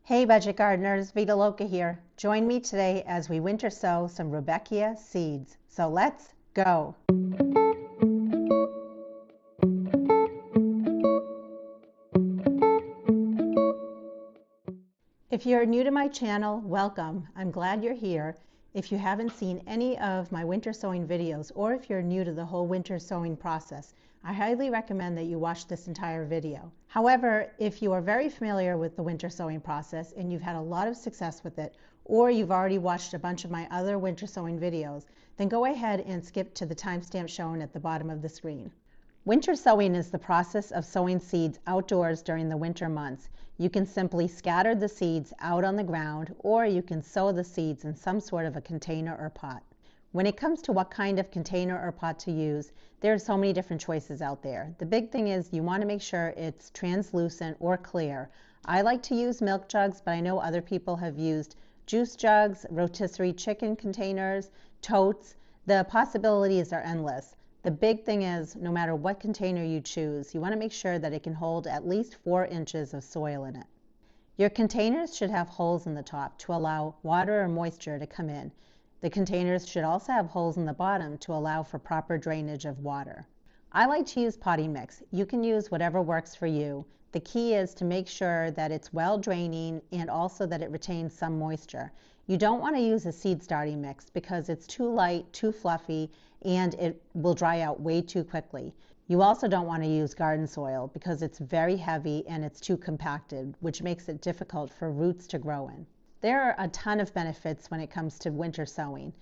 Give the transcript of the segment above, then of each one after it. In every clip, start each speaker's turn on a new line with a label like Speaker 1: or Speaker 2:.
Speaker 1: Hey budget gardeners, Vita Loca here. Join me today as we winter sow some Rudbeckia seeds. So let's go. If you're new to my channel, welcome. I'm glad you're here. If you haven't seen any of my winter sowing videos, or if you're new to the whole winter sowing process, I highly recommend that you watch this entire video. However, if you are very familiar with the winter sowing process and you've had a lot of success with it, or you've already watched a bunch of my other winter sowing videos, then go ahead and skip to the timestamp shown at the bottom of the screen. Winter sowing is the process of sowing seeds outdoors during the winter months. You can simply scatter the seeds out on the ground, or you can sow the seeds in some sort of a container or pot. When it comes to what kind of container or pot to use, there are so many different choices out there. The big thing is you want to make sure it's translucent or clear. I like to use milk jugs, but I know other people have used juice jugs, rotisserie chicken containers, totes. The possibilities are endless. The big thing is, no matter what container you choose, you want to make sure that it can hold at least 4 inches of soil in it. Your containers should have holes in the top to allow water or moisture to come in. The containers should also have holes in the bottom to allow for proper drainage of water. I like to use potting mix. You can use whatever works for you. The key is to make sure that it's well draining and also that it retains some moisture. You don't want to use a seed starting mix because it's too light, too fluffy, and it will dry out way too quickly. You also don't want to use garden soil because it's very heavy and it's too compacted, which makes it difficult for roots to grow in. There are a ton of benefits when it comes to winter sowing.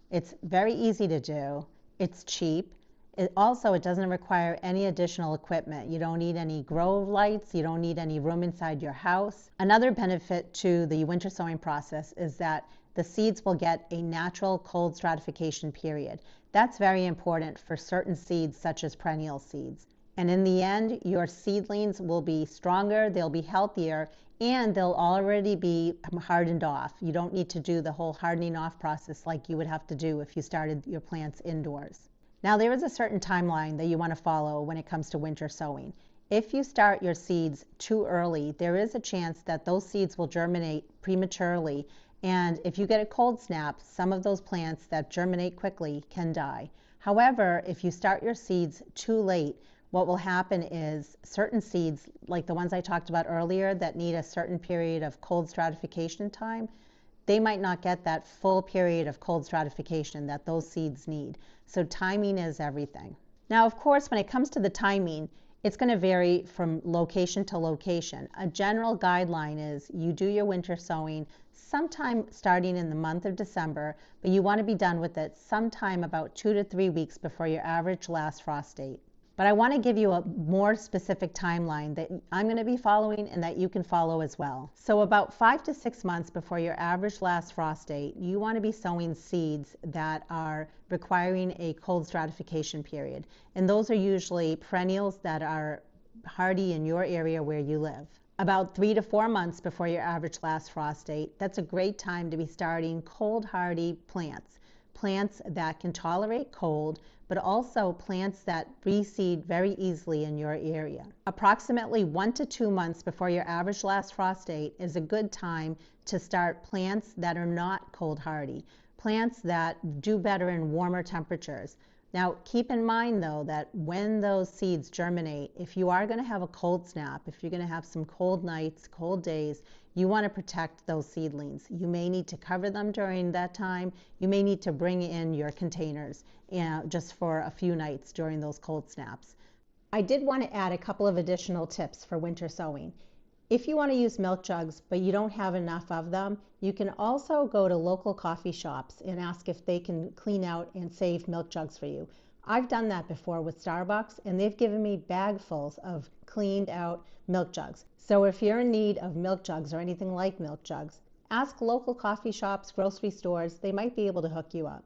Speaker 1: It's very easy to do, it's cheap. It doesn't require any additional equipment. You don't need any grow lights. You don't need any room inside your house. Another benefit to the winter sowing process is that the seeds will get a natural cold stratification period. That's very important for certain seeds such as perennial seeds. And in the end, your seedlings will be stronger, they'll be healthier, and they'll already be hardened off. You don't need to do the whole hardening off process like you would have to do if you started your plants indoors. Now there is a certain timeline that you want to follow when it comes to winter sowing. If you start your seeds too early, there is a chance that those seeds will germinate prematurely, and if you get a cold snap, some of those plants that germinate quickly can die. However, if you start your seeds too late, what will happen is certain seeds, like the ones I talked about earlier that need a certain period of cold stratification time, they might not get that full period of cold stratification that those seeds need. So timing is everything. Now, of course, when it comes to the timing, it's going to vary from location to location. A general guideline is you do your winter sowing sometime starting in the month of December, but you want to be done with it sometime about 2 to 3 weeks before your average last frost date. But I want to give you a more specific timeline that I'm going to be following and that you can follow as well. So about 5 to 6 months before your average last frost date, you want to be sowing seeds that are requiring a cold stratification period. And those are usually perennials that are hardy in your area where you live. About 3 to 4 months before your average last frost date, that's a great time to be starting cold hardy plants. Plants that can tolerate cold, but also plants that reseed very easily in your area. Approximately 1 to 2 months before your average last frost date is a good time to start plants that are not cold hardy, plants that do better in warmer temperatures. Now, keep in mind though that when those seeds germinate, if you are going to have a cold snap, if you're going to have some cold nights, cold days, you want to protect those seedlings. You may need to cover them during that time. You may need to bring in your containers just for a few nights during those cold snaps. I did want to add a couple of additional tips for winter sowing. If you want to use milk jugs, but you don't have enough of them, you can also go to local coffee shops and ask if they can clean out and save milk jugs for you. I've done that before with Starbucks, and they've given me bagfuls of cleaned out milk jugs. So if you're in need of milk jugs or anything like milk jugs, ask local coffee shops, grocery stores, they might be able to hook you up.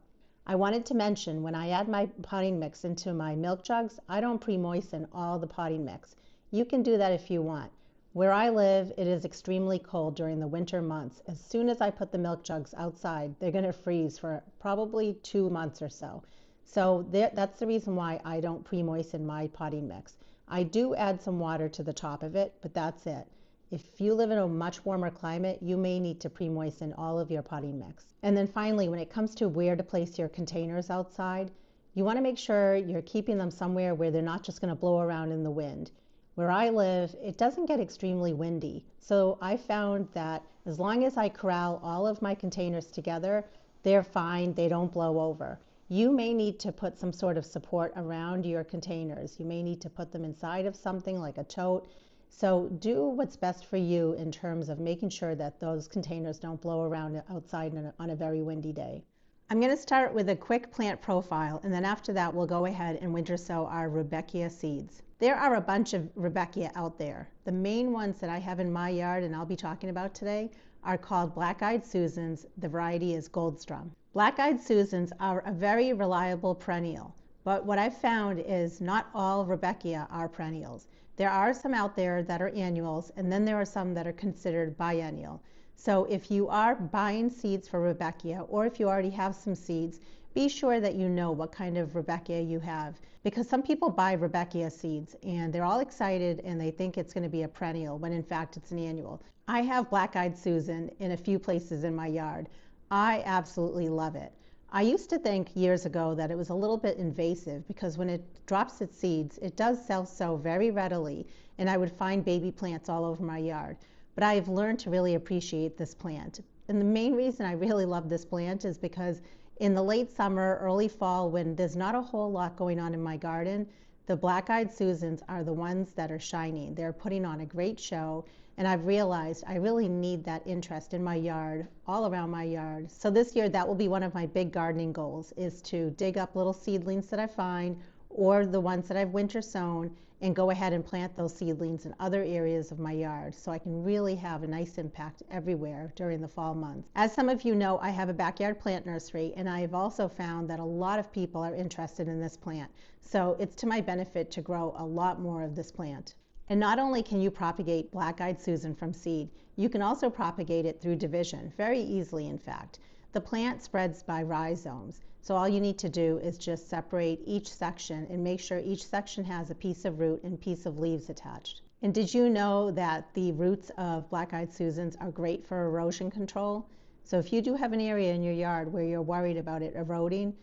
Speaker 1: I wanted to mention when I add my potting mix into my milk jugs, I don't pre-moisten all the potting mix. You can do that if you want. Where I live, it is extremely cold during the winter months. As soon as I put the milk jugs outside, they're going to freeze for probably 2 months or so. So that's the reason why I don't pre-moisten my potting mix. I do add some water to the top of it, but that's it. If you live in a much warmer climate, you may need to pre-moisten all of your potting mix. And then finally, when it comes to where to place your containers outside, you want to make sure you're keeping them somewhere where they're not just going to blow around in the wind. Where I live, it doesn't get extremely windy. So I found that as long as I corral all of my containers together, they're fine, they don't blow over. You may need to put some sort of support around your containers. You may need to put them inside of something like a tote. So do what's best for you in terms of making sure that those containers don't blow around outside on a very windy day. I'm going to start with a quick plant profile, and then after that we'll go ahead and winter sow our Rudbeckia seeds. There are a bunch of Rudbeckia out there. The main ones that I have in my yard and I'll be talking about today are called Black-Eyed Susans. The variety is Goldstrum. Black-Eyed Susans are a very reliable perennial, but what I've found is not all Rudbeckia are perennials. There are some out there that are annuals, and then there are some that are considered biennial. So if you are buying seeds for Rudbeckia, or if you already have some seeds, be sure that you know what kind of Rudbeckia you have, because some people buy Rudbeckia seeds and they're all excited and they think it's going to be a perennial when in fact it's an annual. I have Black-Eyed Susan in a few places in my yard. I absolutely love it. I used to think years ago that it was a little bit invasive because when it drops its seeds, it does self-sow very readily, and I would find baby plants all over my yard. But I've learned to really appreciate this plant. And the main reason I really love this plant is because in the late summer, early fall, when there's not a whole lot going on in my garden, the Black-Eyed Susans are the ones that are shining. They're putting on a great show, and I've realized I really need that interest in my yard, all around my yard. So this year, that will be one of my big gardening goals, is to dig up little seedlings that I find, or the ones that I've winter sown, and go ahead and plant those seedlings in other areas of my yard so I can really have a nice impact everywhere during the fall months. As some of you know, I have a backyard plant nursery, and I have also found that a lot of people are interested in this plant. So it's to my benefit to grow a lot more of this plant. And not only can you propagate Black-Eyed Susan from seed, you can also propagate it through division, very easily in fact. The plant spreads by rhizomes, so all you need to do is just separate each section and make sure each section has a piece of root and piece of leaves attached. And did you know that the roots of Black-Eyed Susans are great for erosion control? So if you do have an area in your yard where you're worried about it eroding,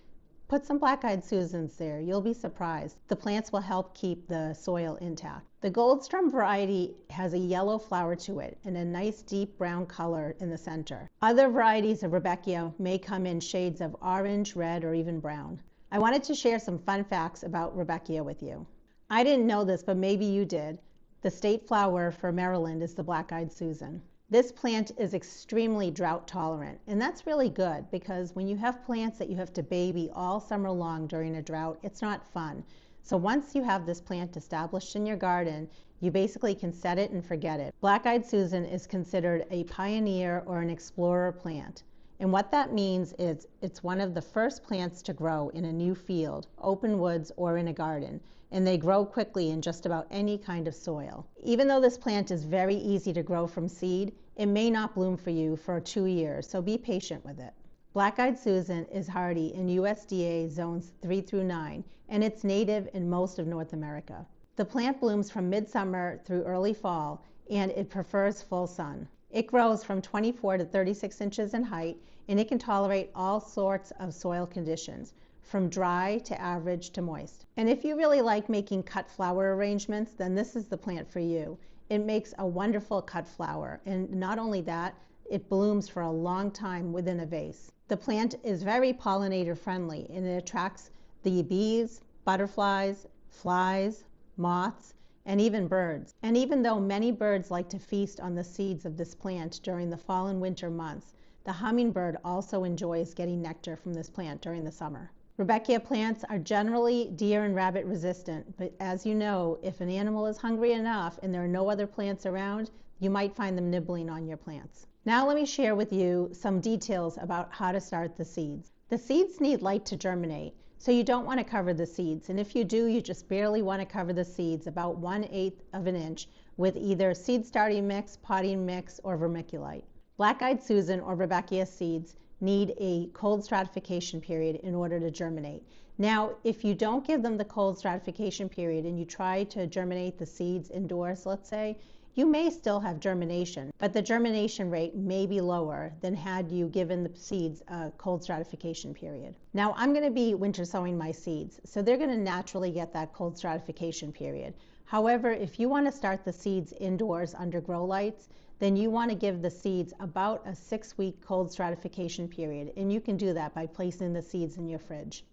Speaker 1: put some Black-Eyed Susans there. You'll be surprised. The plants will help keep the soil intact. The Goldstrum variety has a yellow flower to it and a nice deep brown color in the center. Other varieties of Rudbeckia may come in shades of orange, red, or even brown. I wanted to share some fun facts about Rudbeckia with you. I didn't know this, but maybe you did. The state flower for Maryland is the Black-Eyed Susan. This plant is extremely drought tolerant, and that's really good because when you have plants that you have to baby all summer long during a drought, it's not fun. So once you have this plant established in your garden, you basically can set it and forget it. Black-Eyed Susan is considered a pioneer or an explorer plant. And what that means is it's one of the first plants to grow in a new field, open woods, or in a garden. And they grow quickly in just about any kind of soil. Even though this plant is very easy to grow from seed, it may not bloom for you for 2 years, so be patient with it. Black-Eyed Susan is hardy in USDA zones 3 through 9, and it's native in most of North America. The plant blooms from midsummer through early fall, and it prefers full sun. It grows from 24 to 36 inches in height, and it can tolerate all sorts of soil conditions, from dry to average to moist. And if you really like making cut flower arrangements, then this is the plant for you. It makes a wonderful cut flower, and not only that, it blooms for a long time within a vase. The plant is very pollinator friendly, and it attracts the bees, butterflies, flies, moths, and even birds. And even though many birds like to feast on the seeds of this plant during the fall and winter months, the hummingbird also enjoys getting nectar from this plant during the summer. Rudbeckia plants are generally deer and rabbit resistant, but as you know, if an animal is hungry enough and there are no other plants around, you might find them nibbling on your plants. Now let me share with you some details about how to start the seeds. The seeds need light to germinate, so you don't want to cover the seeds, and if you do, you just barely want to cover the seeds about 1/8 of an inch with either seed starting mix, potting mix, or vermiculite. Black-Eyed Susan or Rudbeckia seeds need a cold stratification period in order to germinate. Now, if you don't give them the cold stratification period and you try to germinate the seeds indoors, let's say, you may still have germination, but the germination rate may be lower than had you given the seeds a cold stratification period. Now I'm going to be winter sowing my seeds, so they're going to naturally get that cold stratification period. However, if you want to start the seeds indoors under grow lights, then you want to give the seeds about a 6-week cold stratification period, and you can do that by placing the seeds in your fridge.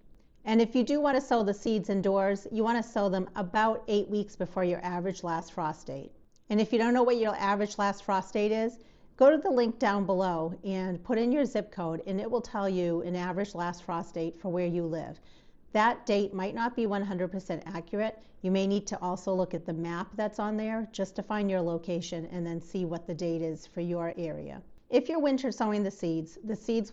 Speaker 1: And if you do want to sow the seeds indoors, you want to sow them about 8 weeks before your average last frost date. And if you don't know what your average last frost date is, go to the link down below and put in your zip code, and it will tell you an average last frost date for where you live. That date might not be 100% accurate. You may need to also look at the map that's on there just to find your location and then see what the date is for your area. If you're winter sowing the seeds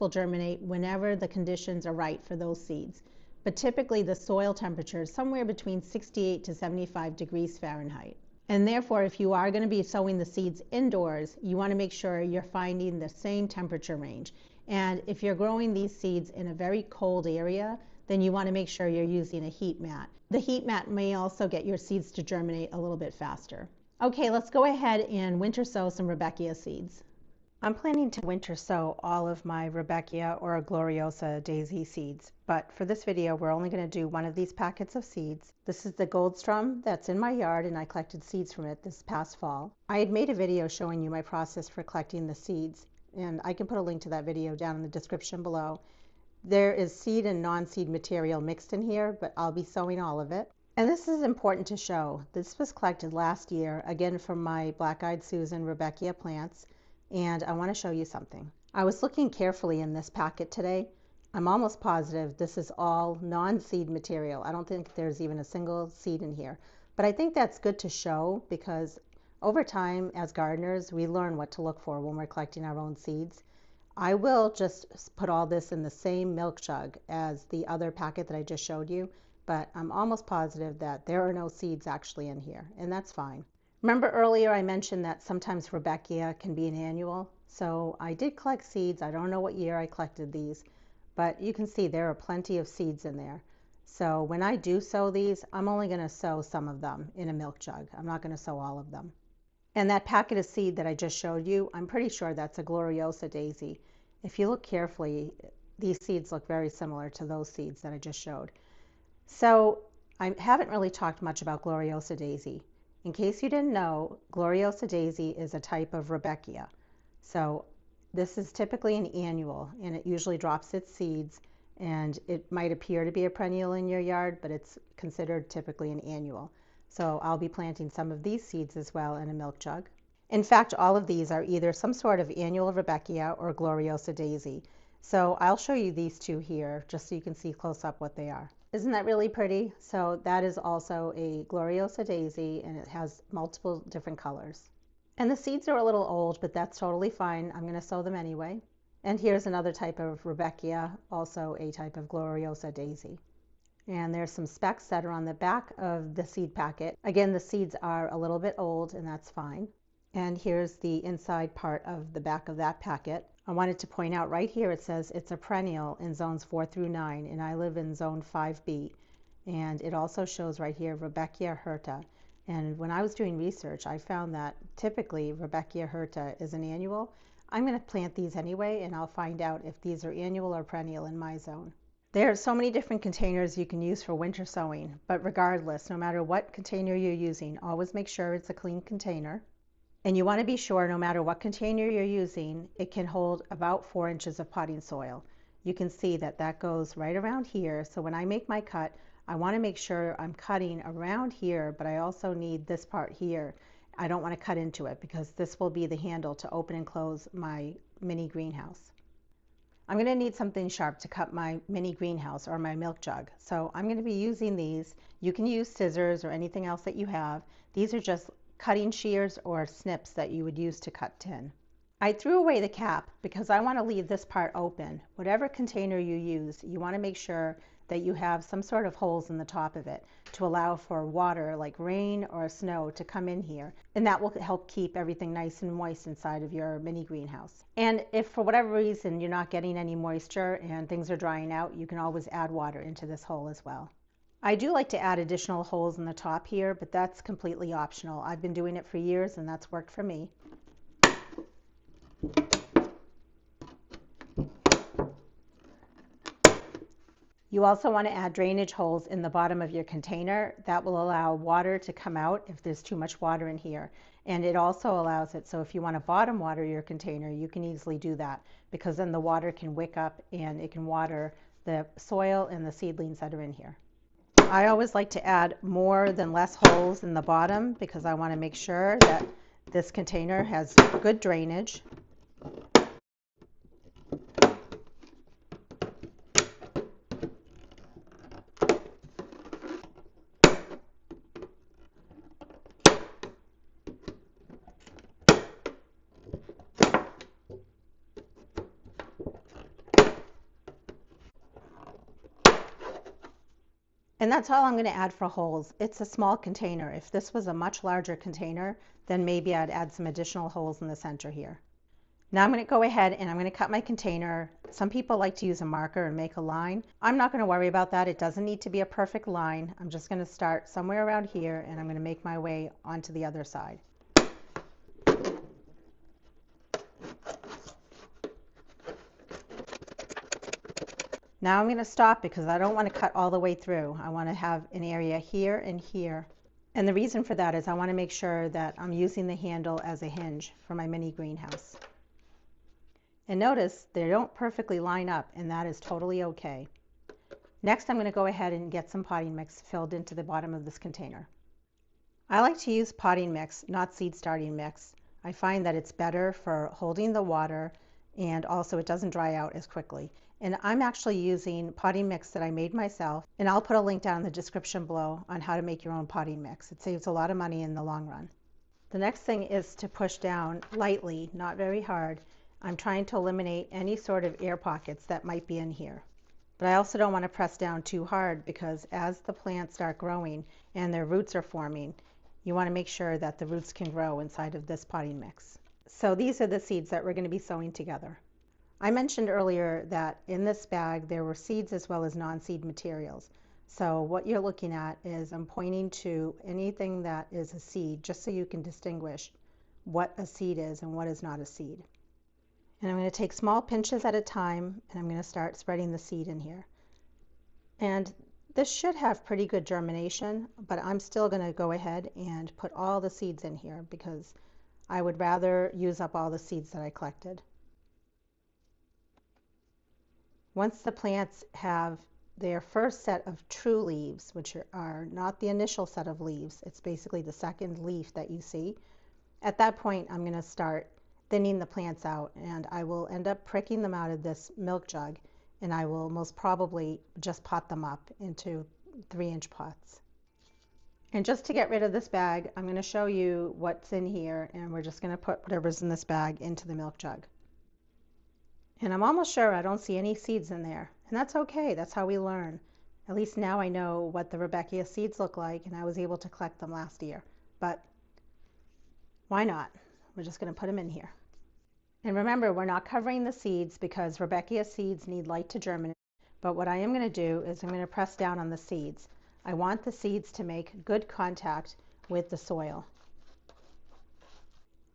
Speaker 1: will germinate whenever the conditions are right for those seeds. But typically the soil temperature is somewhere between 68 to 75 degrees Fahrenheit. And therefore, if you are going to be sowing the seeds indoors, you want to make sure you're finding the same temperature range. And if you're growing these seeds in a very cold area, then you want to make sure you're using a heat mat. The heat mat may also get your seeds to germinate a little bit faster. Okay, let's go ahead and winter sow some Rudbeckia seeds. I'm planning to winter sow all of my Rudbeckia or Gloriosa daisy seeds, but for this video we're only going to do one of these packets of seeds. This is the Goldstrum that's in my yard, and I collected seeds from it this past fall. I had made a video showing you my process for collecting the seeds, and I can put a link to that video down in the description below. There is seed and non-seed material mixed in here, but I'll be sowing all of it. And this is important to show. This was collected last year, again from my Black-Eyed Susan Rudbeckia plants. And I want to show you something. I was looking carefully in this packet today. I'm almost positive this is all non-seed material. I don't think there's even a single seed in here. But I think that's good to show because over time as gardeners we learn what to look for when we're collecting our own seeds. I will just put all this in the same milk jug as the other packet that I just showed you, but I'm almost positive that there are no seeds actually in here, and that's fine. Remember earlier I mentioned that sometimes Rudbeckia can be an annual, so I did collect seeds. I don't know what year I collected these, but you can see there are plenty of seeds in there. So when I do sow these, I'm only going to sow some of them in a milk jug. I'm not going to sow all of them. And that packet of seed that I just showed you, I'm pretty sure that's a Gloriosa daisy. If you look carefully, these seeds look very similar to those seeds that I just showed. So I haven't really talked much about Gloriosa daisy. In case you didn't know, Gloriosa daisy is a type of Rudbeckia. So this is typically an annual, and it usually drops its seeds, and it might appear to be a perennial in your yard, but it's considered typically an annual. So I'll be planting some of these seeds as well in a milk jug. In fact, all of these are either some sort of annual Rudbeckia or Gloriosa daisy. So I'll show you these two here just so you can see close up what they are. Isn't that really pretty? So that is also a Gloriosa daisy, and it has multiple different colors. And the seeds are a little old, but that's totally fine. I'm going to sow them anyway. And here's another type of Rudbeckia, also a type of Gloriosa daisy. And there's some specks that are on the back of the seed packet. Again, the seeds are a little bit old, and that's fine. And here's the inside part of the back of that packet. I wanted to point out right here it says it's a perennial in zones 4 through 9, and I live in zone 5B. And it also shows right here Rudbeckia hirta. And when I was doing research, I found that typically Rudbeckia hirta is an annual. I'm going to plant these anyway, and I'll find out if these are annual or perennial in my zone. There are so many different containers you can use for winter sowing, but regardless, no matter what container you're using, always make sure it's a clean container. And you want to be sure no matter what container you're using, it can hold about 4 inches of potting soil. You can see that that goes right around here. So when I make my cut, I want to make sure I'm cutting around here, but I also need this part here. I don't want to cut into it because this will be the handle to open and close my mini greenhouse. I'm going to need something sharp to cut my mini greenhouse or my milk jug. So I'm going to be using these. You can use scissors or anything else that you have. These are just cutting shears or snips that you would use to cut tin. I threw away the cap because I want to leave this part open. Whatever container you use, you want to make sure that you have some sort of holes in the top of it to allow for water like rain or snow to come in here, and that will help keep everything nice and moist inside of your mini greenhouse. And if for whatever reason you're not getting any moisture and things are drying out, you can always add water into this hole as well. I do like to add additional holes in the top here, but that's completely optional. I've been doing it for years and that's worked for me. You also want to add drainage holes in the bottom of your container. That will allow water to come out if there's too much water in here. And it also allows it so if you want to bottom water your container, you can easily do that, because then the water can wick up and it can water the soil and the seedlings that are in here. I always like to add more than less holes in the bottom because I want to make sure that this container has good drainage. And that's all I'm going to add for holes. It's a small container. If this was a much larger container, then maybe I'd add some additional holes in the center here. Now I'm going to go ahead and I'm going to cut my container. Some people like to use a marker and make a line. I'm not going to worry about that. It doesn't need to be a perfect line. I'm just going to start somewhere around here and I'm going to make my way onto the other side. Now I'm going to stop because I don't want to cut all the way through. I want to have an area here and here. And the reason for that is I want to make sure that I'm using the handle as a hinge for my mini greenhouse. And notice they don't perfectly line up, and that is totally okay. Next, I'm going to go ahead and get some potting mix filled into the bottom of this container. I like to use potting mix, not seed starting mix. I find that it's better for holding the water, and also it doesn't dry out as quickly. And I'm actually using potting mix that I made myself, and I'll put a link down in the description below on how to make your own potting mix. It saves a lot of money in the long run. The next thing is to push down lightly, not very hard. I'm trying to eliminate any sort of air pockets that might be in here. But I also don't want to press down too hard because as the plants start growing and their roots are forming, you want to make sure that the roots can grow inside of this potting mix. So these are the seeds that we're going to be sowing together. I mentioned earlier that in this bag there were seeds as well as non-seed materials. So what you're looking at is I'm pointing to anything that is a seed just so you can distinguish what a seed is and what is not a seed. And I'm going to take small pinches at a time and I'm going to start spreading the seed in here. And this should have pretty good germination, but I'm still going to go ahead and put all the seeds in here because I would rather use up all the seeds that I collected. Once the plants have their first set of true leaves, which are not the initial set of leaves, it's basically the second leaf that you see, at that point I'm going to start thinning the plants out, and I will end up pricking them out of this milk jug, and I will most probably just pot them up into 3-inch pots. And just to get rid of this bag, I'm going to show you what's in here, and we're just going to put whatever's in this bag into the milk jug. And I'm almost sure I don't see any seeds in there, and that's okay. That's how we learn. At least now I know what the Rudbeckia seeds look like, and I was able to collect them last year. But why not? We're just going to put them in here. And remember, we're not covering the seeds because Rudbeckia seeds need light to germinate. But what I am going to do is I'm going to press down on the seeds. I want the seeds to make good contact with the soil.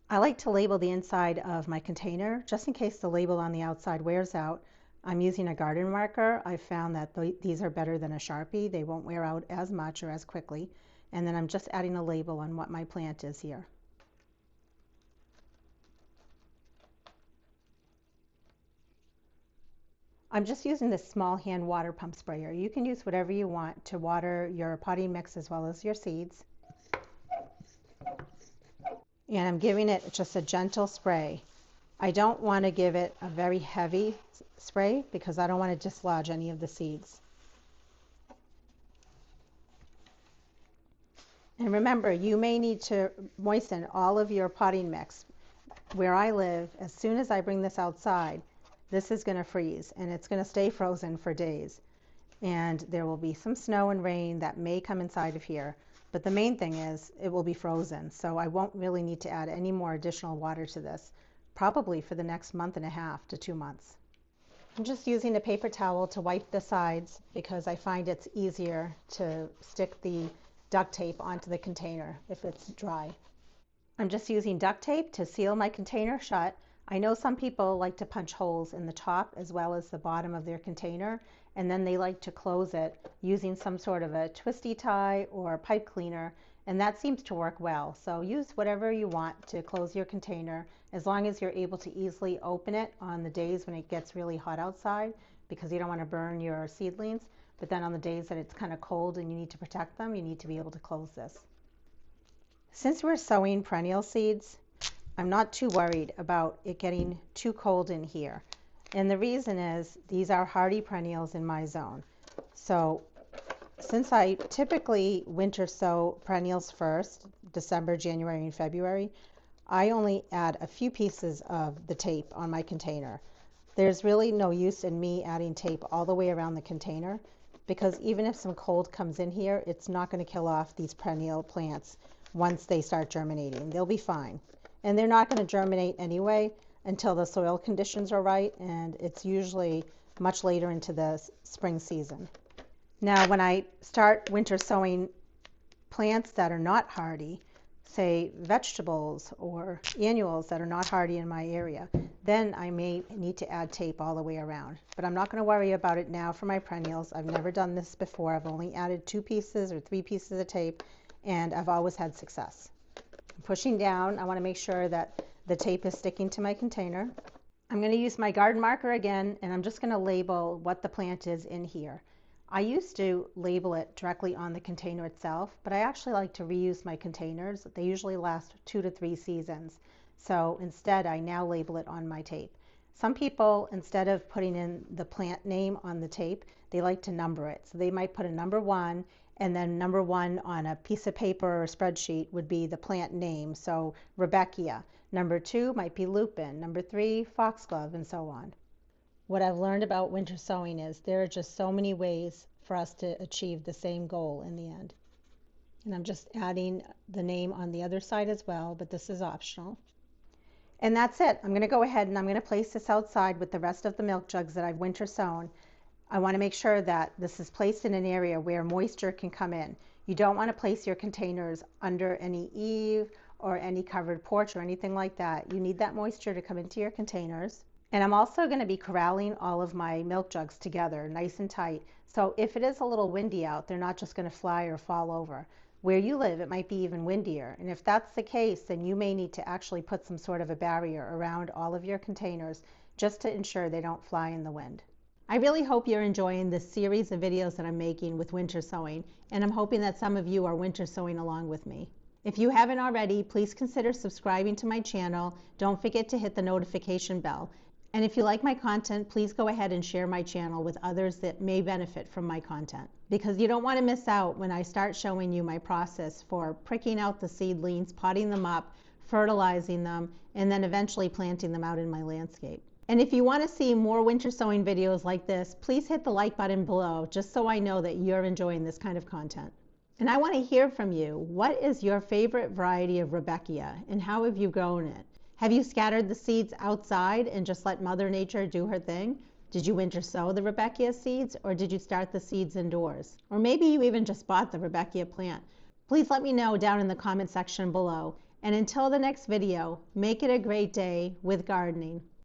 Speaker 1: I like to label the inside of my container just in case the label on the outside wears out. I'm using a garden marker. I found that these are better than a Sharpie. They won't wear out as much or as quickly. And then I'm just adding a label on what my plant is here. I'm just using this small hand water pump sprayer. You can use whatever you want to water your potting mix as well as your seeds. And I'm giving it just a gentle spray. I don't want to give it a very heavy spray because I don't want to dislodge any of the seeds. And remember, you may need to moisten all of your potting mix. Where I live, as soon as I bring this outside, this is going to freeze and it's going to stay frozen for days. And there will be some snow and rain that may come inside of here. But the main thing is it will be frozen. So I won't really need to add any more additional water to this, probably for the next month and a half to 2 months. I'm just using a paper towel to wipe the sides because I find it's easier to stick the duct tape onto the container if it's dry. I'm just using duct tape to seal my container shut. I know some people like to punch holes in the top as well as the bottom of their container, and then they like to close it using some sort of a twisty tie or pipe cleaner, and that seems to work well. So use whatever you want to close your container, as long as you're able to easily open it on the days when it gets really hot outside, because you don't want to burn your seedlings. But then on the days that it's kind of cold and you need to protect them, you need to be able to close this. Since we're sowing perennial seeds, I'm not too worried about it getting too cold in here. And the reason is these are hardy perennials in my zone. So since I typically winter sow perennials first, December, January, and February, I only add a few pieces of the tape on my container. There's really no use in me adding tape all the way around the container, because even if some cold comes in here, it's not going to kill off these perennial plants once they start germinating. They'll be fine. And they're not going to germinate anyway until the soil conditions are right, and it's usually much later into the spring season. Now, when I start winter sowing plants that are not hardy, say vegetables or annuals that are not hardy in my area, then I may need to add tape all the way around. But I'm not going to worry about it now for my perennials. I've never done this before. I've only added 2 pieces or 3 pieces of tape, and I've always had success. I'm pushing down. I want to make sure that the tape is sticking to my container. I'm going to use my garden marker again, and I'm just going to label what the plant is in here. I used to label it directly on the container itself, but I actually like to reuse my containers. They usually last 2 to 3 seasons. So instead, I now label it on my tape. Some people, instead of putting in the plant name on the tape, they like to number it. So they might put a number 1, and then number 1 on a piece of paper or spreadsheet would be the plant name. So Rudbeckia. Number 2 might be lupin. Number 3, foxglove, and so on. What I've learned about winter sowing is there are just so many ways for us to achieve the same goal in the end. And I'm just adding the name on the other side as well, but this is optional. And that's it. I'm going to go ahead and I'm going to place this outside with the rest of the milk jugs that I've winter sown. I want to make sure that this is placed in an area where moisture can come in. You don't want to place your containers under any eave or any covered porch or anything like that. You need that moisture to come into your containers. And I'm also going to be corralling all of my milk jugs together nice and tight. So if it is a little windy out, they're not just going to fly or fall over. Where you live, it might be even windier. And if that's the case, then you may need to actually put some sort of a barrier around all of your containers just to ensure they don't fly in the wind. I really hope you're enjoying this series of videos that I'm making with winter sowing, and I'm hoping that some of you are winter sowing along with me. If you haven't already, please consider subscribing to my channel. Don't forget to hit the notification bell. And if you like my content, please go ahead and share my channel with others that may benefit from my content, because you don't want to miss out when I start showing you my process for pricking out the seedlings, potting them up, fertilizing them, and then eventually planting them out in my landscape. And if you want to see more winter sowing videos like this, please hit the like button below, just so I know that you're enjoying this kind of content. And I want to hear from you. What is your favorite variety of Rudbeckia, and how have you grown it? Have you scattered the seeds outside and just let Mother Nature do her thing? Did you winter sow the Rudbeckia seeds, or did you start the seeds indoors? Or maybe you even just bought the Rudbeckia plant. Please let me know down in the comment section below. And until the next video, make it a great day with gardening.